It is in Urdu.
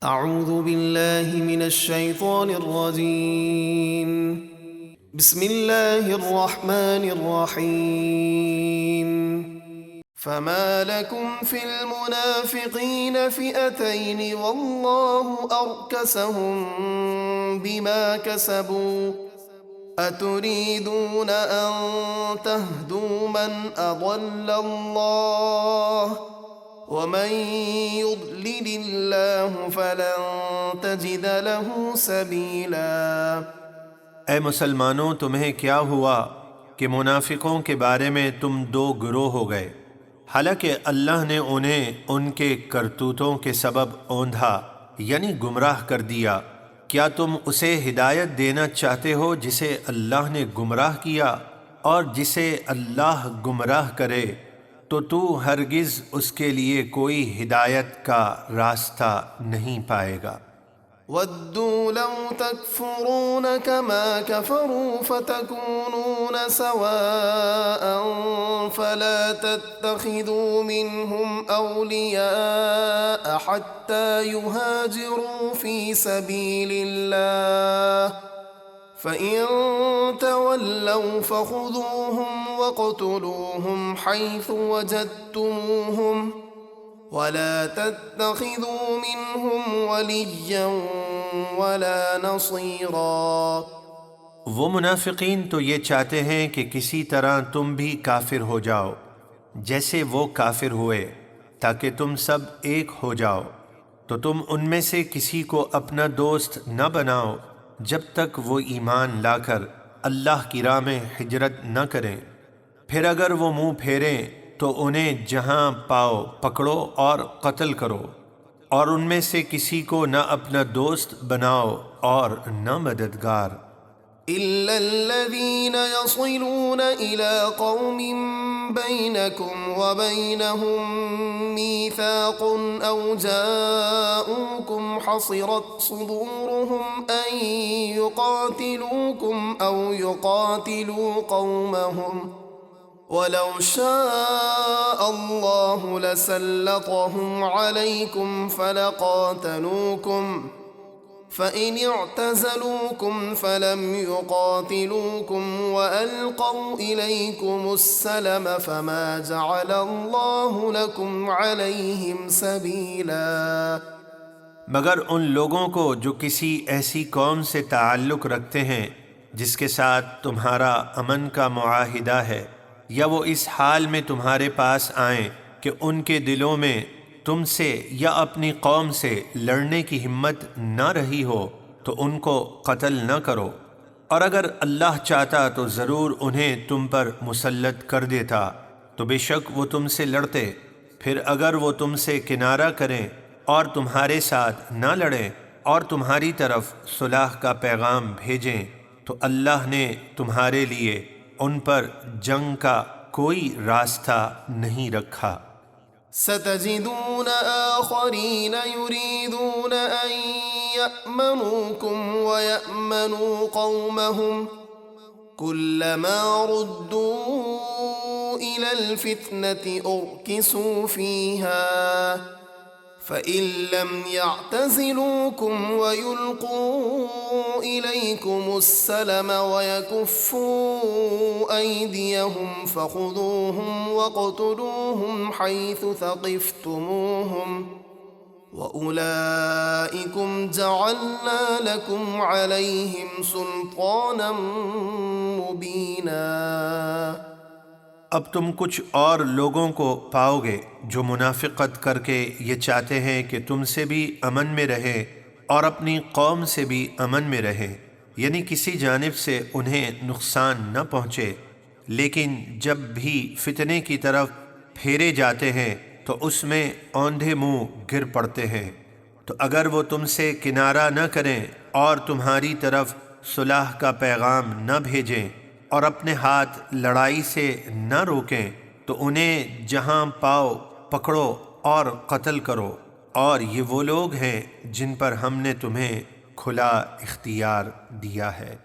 اعوذ باللہ من الشیطان الرجیم بسم اللہ الرحمن الرحیم فما لكم في المنافقين فئتين والله أركسهم بما كسبوا أتريدون أن تهدوا من أضل الله ومن يضلل الله فلن تجد له سبيلا۔ اے مسلمانوں، تمہیں کیا ہوا کہ منافقوں کے بارے میں تم دو گروہ ہو گئے، حالانکہ اللہ نے انہیں ان کے کرتوتوں کے سبب اوندھا یعنی گمراہ کر دیا۔ کیا تم اسے ہدایت دینا چاہتے ہو جسے اللہ نے گمراہ کیا؟ اور جسے اللہ گمراہ کرے تو ہرگز اس کے لیے کوئی ہدایت کا راستہ نہیں پائے گا۔ وَدُّوا لَوْ تَكْفُرُونَ كَمَا كَفَرُوا فَتَكُونُونَ سَوَاءً فَلَا تَتَّخِذُوا مِنْهُمْ أَوْلِيَاءَ حَتَّى يُهَاجِرُوا فِي سَبِيلِ اللَّهِ فَإِن تَوَلَّوْا فَخُذُوهُمْ وَاقْتُلُوهُمْ حَيْثُ وَجَدتُّمُوهُمْ وَلَا تَتَّخِذُوا مِنْهُمْ وَلِيًّا وَلَا نَصِيرًا۔ وہ منافقین تو یہ چاہتے ہیں کہ کسی طرح تم بھی کافر ہو جاؤ جیسے وہ کافر ہوئے، تاکہ تم سب ایک ہو جاؤ، تو تم ان میں سے کسی کو اپنا دوست نہ بناؤ جب تک وہ ایمان لا کر اللہ کی راہ میں ہجرت نہ کریں۔ پھر اگر وہ منہ پھیریں تو انہیں جہاں پاؤ پکڑو اور قتل کرو، اور ان میں سے کسی کو نہ اپنا دوست بناؤ اور نہ مددگار۔ إِلَّا الَّذِينَ يَصِلُونَ إِلَىٰ قَوْمٍ بَيْنَكُمْ وَبَيْنَهُم مِّيثَاقٌ أَوْ جَاءُوكُمْ حَصِرَتْ صُدُورُهُمْ أَن يُقَاتِلُوكُمْ أَوْ يُقَاتِلُوا قَوْمَهُمْ وَلَوْ شَاءَ اللَّهُ لَسَلَّطَهُمْ عَلَيْكُمْ فَلَقَاتَلُوكُمْ فَإِنِ اعْتَزَلُوكُمْ فَلَمْ يُقَاتِلُوكُمْ وَأَلْقَوْا إِلَيْكُمُ السَّلَمَ فَمَا جَعَلَ اللَّهُ لَكُمْ عَلَيْهِمْ سَبِيلًا۔ مگر ان لوگوں کو جو کسی ایسی قوم سے تعلق رکھتے ہیں جس کے ساتھ تمہارا امن کا معاہدہ ہے، یا وہ اس حال میں تمہارے پاس آئیں کہ ان کے دلوں میں تم سے یا اپنی قوم سے لڑنے کی ہمت نہ رہی ہو، تو ان کو قتل نہ کرو، اور اگر اللہ چاہتا تو ضرور انہیں تم پر مسلط کر دیتا، تو بے شک وہ تم سے لڑتے۔ پھر اگر وہ تم سے کنارہ کریں اور تمہارے ساتھ نہ لڑیں اور تمہاری طرف صلح کا پیغام بھیجیں، تو اللہ نے تمہارے لیے ان پر جنگ کا کوئی راستہ نہیں رکھا۔ ستجدون آخرین یریدون ان یأمنوکم ویأمنوا قومهم كلما ردوا إلى الفتنة أركسوا فيها فإن لم يعتزلوكم ويلقوا إليكم السلم ويكفوا أيديهم فخذوهم واقتلوهم حيث ثقفتموهم وأولئكم جعلنا لكم عليهم سلطانا مبينا۔ اب تم کچھ اور لوگوں کو پاؤ گے جو منافقت کر کے یہ چاہتے ہیں کہ تم سے بھی امن میں رہیں اور اپنی قوم سے بھی امن میں رہیں، یعنی کسی جانب سے انہیں نقصان نہ پہنچے، لیکن جب بھی فتنے کی طرف پھیرے جاتے ہیں تو اس میں اوندھے منہ گر پڑتے ہیں۔ تو اگر وہ تم سے کنارہ نہ کریں اور تمہاری طرف صلح کا پیغام نہ بھیجیں اور اپنے ہاتھ لڑائی سے نہ روکیں، تو انہیں جہاں پاؤ پکڑو اور قتل کرو، اور یہ وہ لوگ ہیں جن پر ہم نے تمہیں کھلا اختیار دیا ہے۔